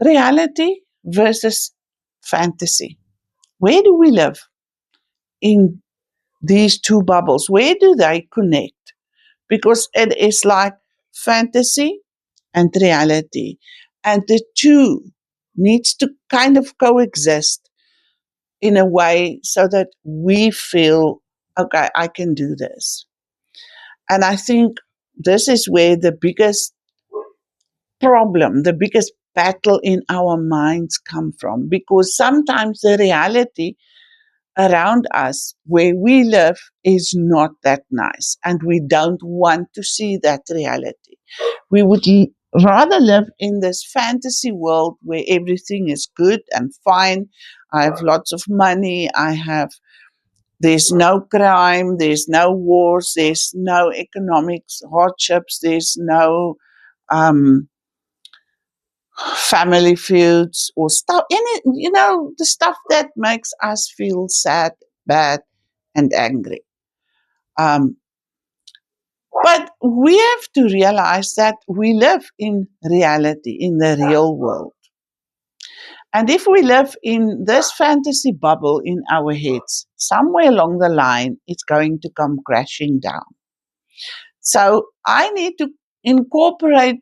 reality versus fantasy. Where do we live in these two bubbles? Where do they connect? Because it is like fantasy and reality, and the two needs to kind of coexist in a way so that we feel, okay, I can do this. And I think this is where the biggest problem, the biggest battle in our minds come from, because sometimes the reality around us where we live is not that nice, and we don't want to see that reality. We would rather live in this fantasy world where everything is good and fine. I have lots of money. There's no crime. There's no wars. There's no economic hardships. There's no um, family feuds or stuff. The stuff that makes us feel sad, bad, and angry. Um, but we have to realize that we live in reality, in the real world. And if we live in this fantasy bubble in our heads, somewhere along the line, it's going to come crashing down. So I need to incorporate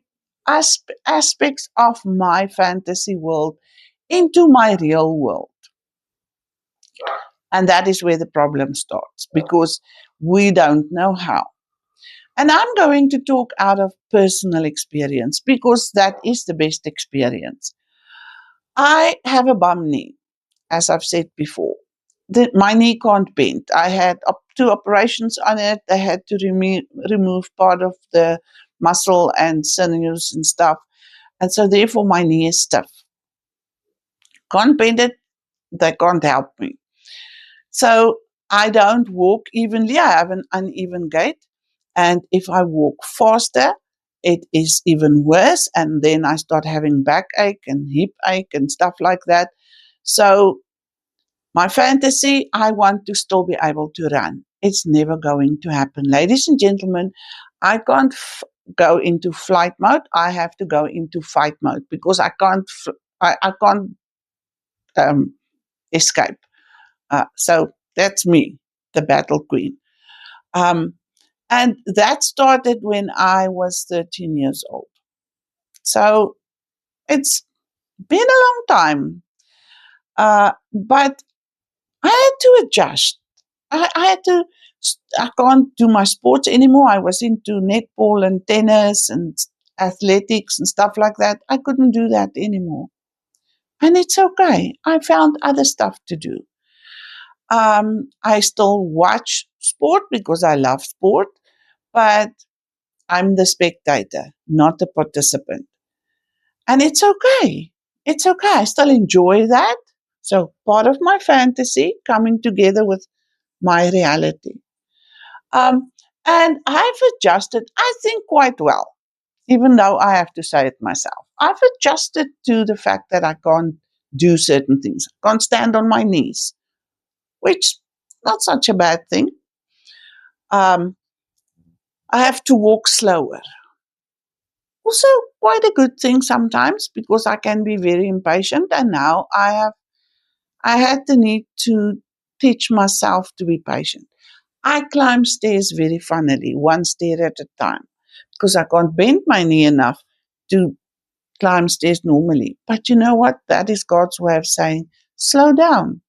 aspects of my fantasy world into my real world. And that is where the problem starts, because we don't know how. And I'm going to talk out of personal experience because that is the best experience. I have a bum knee, as I've said before. My knee can't bend. I had up 2 operations on it. They had to remove part of the muscle and sinews and stuff. And so therefore my knee is stiff. Can't bend it. They can't help me. So I don't walk evenly. I have an uneven gait. And if I walk faster, it is even worse. And then I start having backache and hip ache and stuff like that. So my fantasy, I want to still be able to run. It's never going to happen. Ladies and gentlemen, I can't go into flight mode. I have to go into fight mode because I can't escape. So that's me, the battle queen. And that started when I was 13 years old. So it's been a long time. But I had to adjust. I had to, I can't do my sports anymore. I was into netball and tennis and athletics and stuff like that. I couldn't do that anymore. And it's okay. I found other stuff to do. I still watch sport because I love sport, but I'm the spectator, not the participant. And it's okay. It's okay. I still enjoy that. So part of my fantasy coming together with my reality. Um, and I've adjusted, I think, quite well, even though I have to say it myself. I've adjusted to the fact that I can't do certain things. I can't stand on my knees, which is not such a bad thing. I have to walk slower. Also, quite a good thing sometimes because I can be very impatient, and now I had the need to teach myself to be patient. I climb stairs very funnily, one stair at a time, because I can't bend my knee enough to climb stairs normally. But you know what? That is God's way of saying, slow down,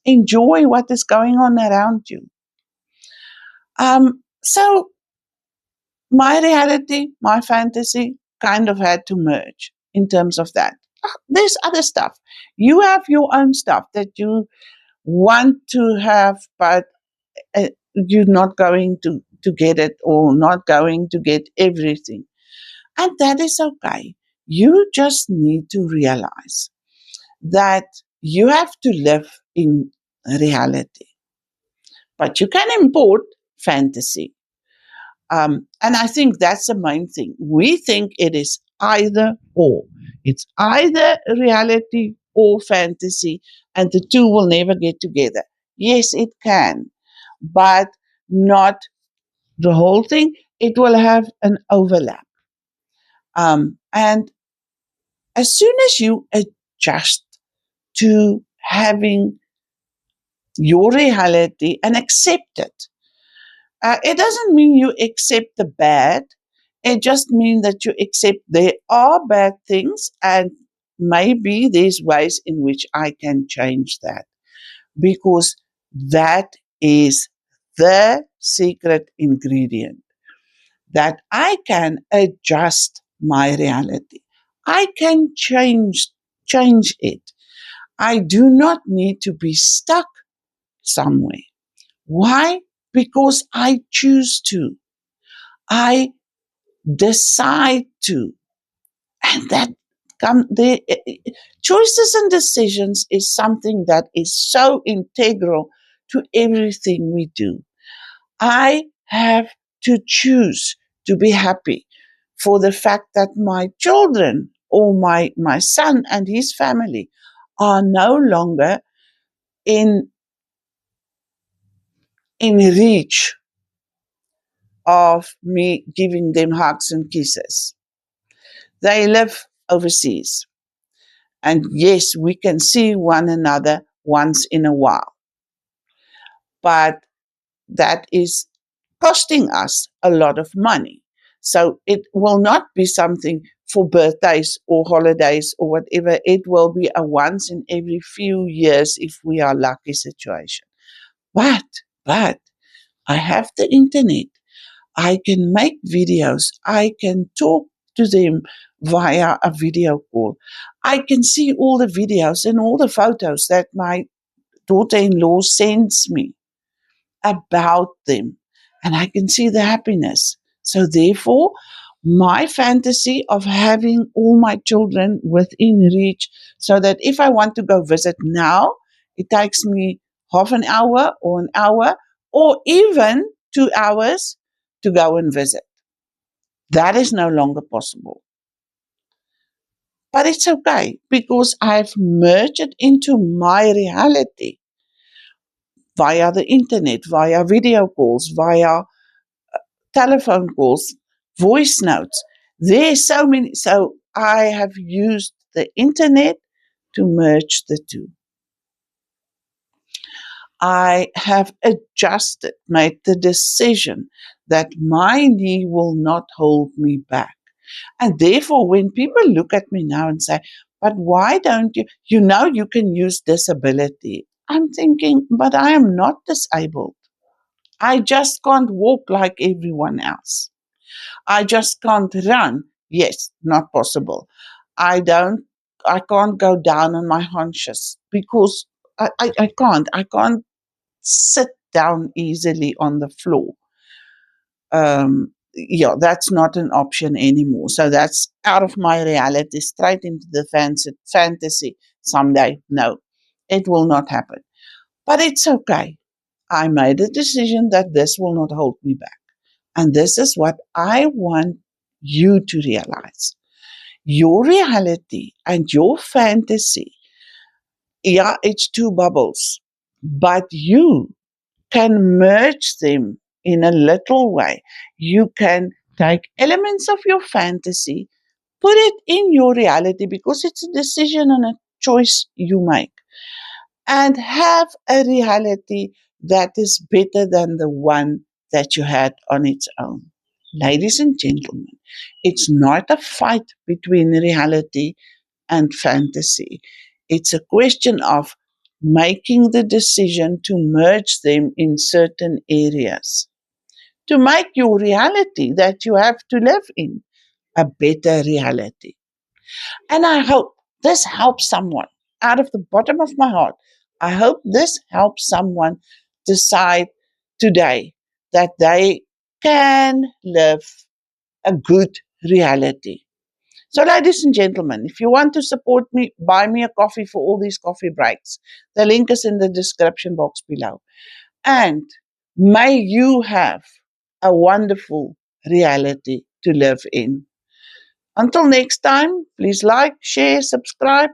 enjoy what is going on around you. So my reality, my fantasy kind of had to merge in terms of that. There's other stuff. You have your own stuff that you want to have, but you're not going to get it or not going to get everything. And that is okay. You just need to realize that you have to live in reality, but you can import fantasy. And I think that's the main thing. We think it is either or. It's either reality or fantasy, and the two will never get together. Yes, it can, but not the whole thing. It will have an overlap. And As soon as you adjust to having your reality and accept it, it doesn't mean you accept the bad. It just means that you accept there are bad things and maybe there's ways in which I can change that, because that is the secret ingredient, that I can adjust my reality. I can change it. I do not need to be stuck somewhere. Why? Because I choose to. I decide to. And that the choices and decisions is something that is so integral to everything we do. I have to choose to be happy for the fact that my children or my son and his family are no longer in reach of me giving them hugs and kisses. They live overseas. And yes, we can see one another once in a while. But that is costing us a lot of money. So it will not be something for birthdays or holidays or whatever. It will be a once in every few years if we are lucky situation. But I have the internet. I can make videos. I can talk to them via a video call. I can see all the videos and all the photos that my daughter-in-law sends me about them, and I can see the happiness. So therefore, my fantasy of having all my children within reach, so that if I want to go visit now, it takes me half an hour or even 2 hours to go and visit. That is no longer possible. But it's okay because I've merged it into my reality via the internet, via video calls, via telephone calls, voice notes. There's so many. So I have used the internet to merge the two. I have adjusted, made the decision that my knee will not hold me back. And therefore, when people look at me now and say, but why don't you, you can use disability. I'm thinking, but I am not disabled. I just can't walk like everyone else. I just can't run. Yes, not possible. I don't, I can't go down on my haunches because I can't. I can't sit down easily on the floor. Yeah, that's not an option anymore. So that's out of my reality, straight into the fantasy someday. No, it will not happen. But it's okay. I made a decision that this will not hold me back. And this is what I want you to realize. Your reality and your fantasy, yeah, it's two bubbles, but you can merge them in a little way. You can take elements of your fantasy, put it in your reality because it's a decision and a choice you make, and have a reality that is better than the one that you had on its own. Ladies and gentlemen, it's not a fight between reality and fantasy. It's a question of making the decision to merge them in certain areas to make your reality that you have to live in a better reality. And I hope this helps someone out of the bottom of my heart. I hope this helps someone decide today that they can live a good reality. So, ladies and gentlemen, if you want to support me, buy me a coffee for all these coffee breaks. The link is in the description box below. And may you have a wonderful reality to live in. Until next time, please like, share, subscribe,